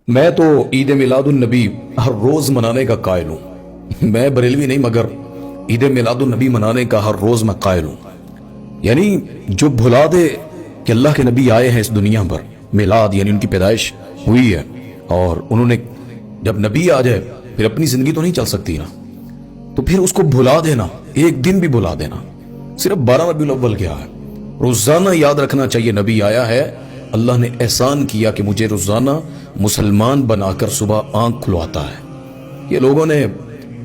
میں تو عید میلاد النبی ہر روز منانے کا قائل ہوں. میں بریلوی نہیں مگر عید میلاد النبی منانے کا ہر روز میں قائل ہوں. یعنی جو بھلا دے کہ اللہ کے نبی آئے ہیں اس دنیا پر، میلاد یعنی ان کی پیدائش ہوئی ہے، اور انہوں نے جب نبی آ جائے پھر اپنی زندگی تو نہیں چل سکتی نا، تو پھر اس کو بھلا دینا، ایک دن بھی بھلا دینا. صرف 12 ربیع الاول کیا ہے، روزانہ یاد رکھنا چاہیے نبی آیا ہے. اللہ نے احسان کیا کہ مجھے روزانہ مسلمان بنا کر صبح آنکھ کھلواتا ہے. یہ لوگوں نے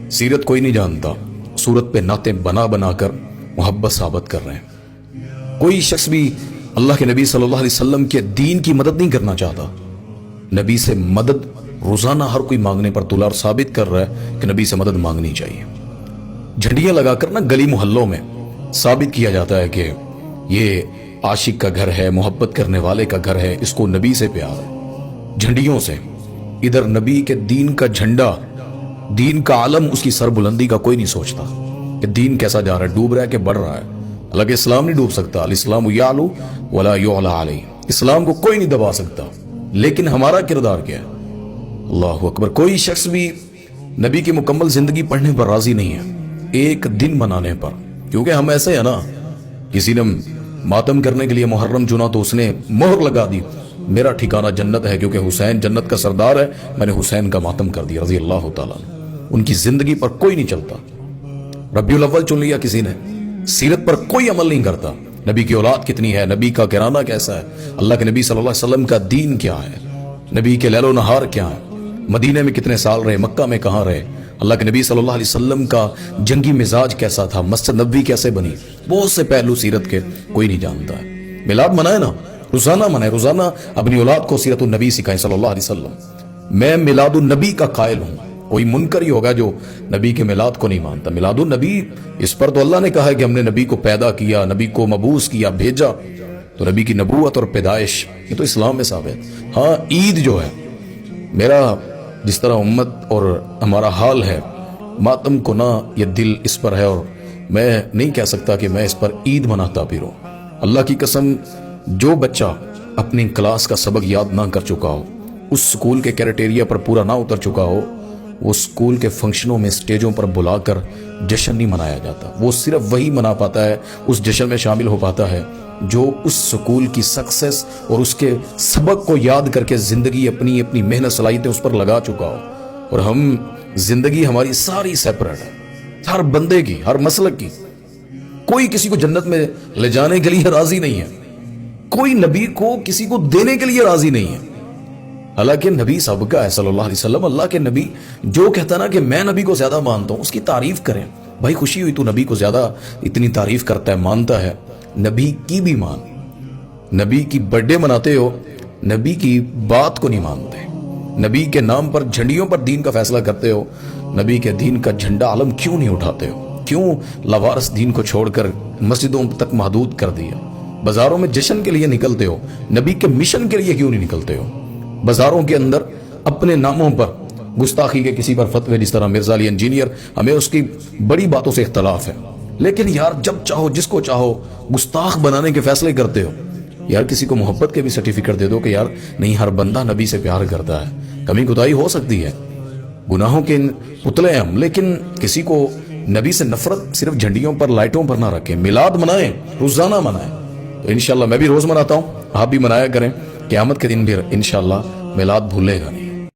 سیرت کوئی نہیں جانتا، صورت پہ نعتیں بنا بنا کر محبت ثابت کر رہے ہیں. کوئی شخص بھی اللہ کے نبی صلی اللہ علیہ وسلم کے دین کی مدد نہیں کرنا چاہتا. نبی سے مدد روزانہ ہر کوئی مانگنے پر تلا اور ثابت کر رہا ہے کہ نبی سے مدد مانگنی چاہیے. جھنڈیاں لگا کر نا گلی محلوں میں ثابت کیا جاتا ہے کہ یہ عاشق کا گھر ہے، محبت کرنے والے کا گھر ہے، اس کو نبی سے پیار ہے. جھنڈیوں سے ادھر نبی کے دین کا جھنڈا، دین کا علم، اس کی سر بلندی کا کوئی نہیں سوچتا کہ دین کیسا جا رہا ہے، ڈوب رہا ہے کہ بڑھ رہا ہے. حالانکہ اسلام نہیں ڈوب سکتا، الاسلام یعلو ولا یعلی علیہ، اسلام کو کوئی نہیں دبا سکتا. لیکن ہمارا کردار کیا ہے؟ اللہ اکبر. کوئی شخص بھی نبی کی مکمل زندگی پڑھنے پر راضی نہیں ہے، ایک دن منانے پر. کیونکہ ہم ایسے ہیں نا، کسی نے ماتم کرنے کے لیے محرم چنا تو اس نے مہر لگا دی، میرا ٹھکانہ جنت ہے کیونکہ حسین جنت کا سردار ہے، میں نے حسین کا ماتم کر دیا رضی اللہ تعالیٰ. ان کی زندگی پر کوئی نہیں چلتا. ربیع الاول چن لیا کسی نے، سیرت پر کوئی عمل نہیں کرتا. نبی کی اولاد کتنی ہے، نبی کا گھرانہ کیسا ہے، اللہ کے نبی صلی اللہ علیہ وسلم کا دین کیا ہے، نبی کے لیل و نہار کیا ہے، مدینے میں کتنے سال رہے، مکہ میں کہاں رہے، اللہ کے نبی صلی اللہ علیہ وسلم کا جنگی مزاج کیسا تھا، مسجد نبوی کیسے بنی، بہت سے پہلو سیرت کے کوئی نہیں جانتا ہے. میلاد منائے نا، روزانہ منائے، روزانہ اپنی اولاد کو سیرت النبی سکھائیں صلی اللہ علیہ وسلم. میں میلاد النبی کا قائل ہوں. کوئی منکر ہی ہوگا جو نبی کے میلاد کو نہیں مانتا. میلاد النبی، اس پر تو اللہ نے کہا ہے کہ ہم نے نبی کو پیدا کیا، نبی کو مبعوث کیا، بھیجا. تو نبی کی نبوت اور پیدائش یہ تو اسلام میں ثابت. ہاں عید جو ہے، میرا جس طرح امت اور ہمارا حال ہے، ماتم کو نہ یہ دل اس پر ہے، اور میں نہیں کہہ سکتا کہ میں اس پر عید مناتا پھروں. اللہ کی قسم، جو بچہ اپنی کلاس کا سبق یاد نہ کر چکا ہو، اس سکول کے کیریٹیریا پر پورا نہ اتر چکا ہو، وہ سکول کے فنکشنوں میں اسٹیجوں پر بلا کر جشن نہیں منایا جاتا. وہ صرف وہی منا پاتا ہے، اس جشن میں شامل ہو پاتا ہے جو اس سکول کی سکسیس اور اس کے سبق کو یاد کر کے زندگی اپنی محنت صلاحیتیں اس پر لگا چکا ہو. اور ہم زندگی ہماری ساری سیپریٹ ہے، ہر بندے کی، ہر مسلک کی. کوئی کسی کو جنت میں لے جانے کے لیے راضی نہیں ہے، کوئی نبی کو کسی کو دینے کے لیے راضی نہیں ہے. حالانکہ نبی سب کا ہے صلی اللہ علیہ وسلم. اللہ کے نبی جو کہتا نا کہ میں نبی کو زیادہ مانتا ہوں، اس کی تعریف کریں. بھائی خوشی ہوئی تو نبی کو زیادہ اتنی تعریف کرتا ہے، مانتا ہے. نبی کی بھی مان. نبی کی برتھ ڈے مناتے ہو، نبی کی بات کو نہیں مانتے. نبی کے نام پر جھنڈیوں پر دین کا فیصلہ کرتے ہو. نبی کے دین کا جھنڈا علم کیوں نہیں اٹھاتے ہو؟ کیوں لاوارث دین کو چھوڑ کر مسجدوں تک محدود کر دیا؟ بازاروں میں جشن کے لیے نکلتے ہو، نبی کے مشن کے لیے کیوں نہیں نکلتے ہو؟ بازاروں کے اندر اپنے ناموں پر گستاخی کے کسی پر فتوے، جس طرح مرزا علی انجینئر، ہمیں اس کی بڑی باتوں سے اختلاف ہے، لیکن یار جب چاہو جس کو چاہو گستاخ بنانے کے فیصلے کرتے ہو. یار کسی کو محبت کے بھی سرٹیفکیٹ دے دو کہ یار نہیں، ہر بندہ نبی سے پیار کرتا ہے. کمی کوتاہی ہو سکتی ہے، گناہوں کے پتلے ہم، لیکن کسی کو نبی سے نفرت صرف جھنڈیوں پر، لائٹوں پر نہ رکھیں. میلاد منائیں، روزانہ منائیں. تو انشاءاللہ میں بھی روز مناتا ہوں، آپ بھی منایا کریں. قیامت کے دن بھی انشاءاللہ میلاد بھولے گا نہیں.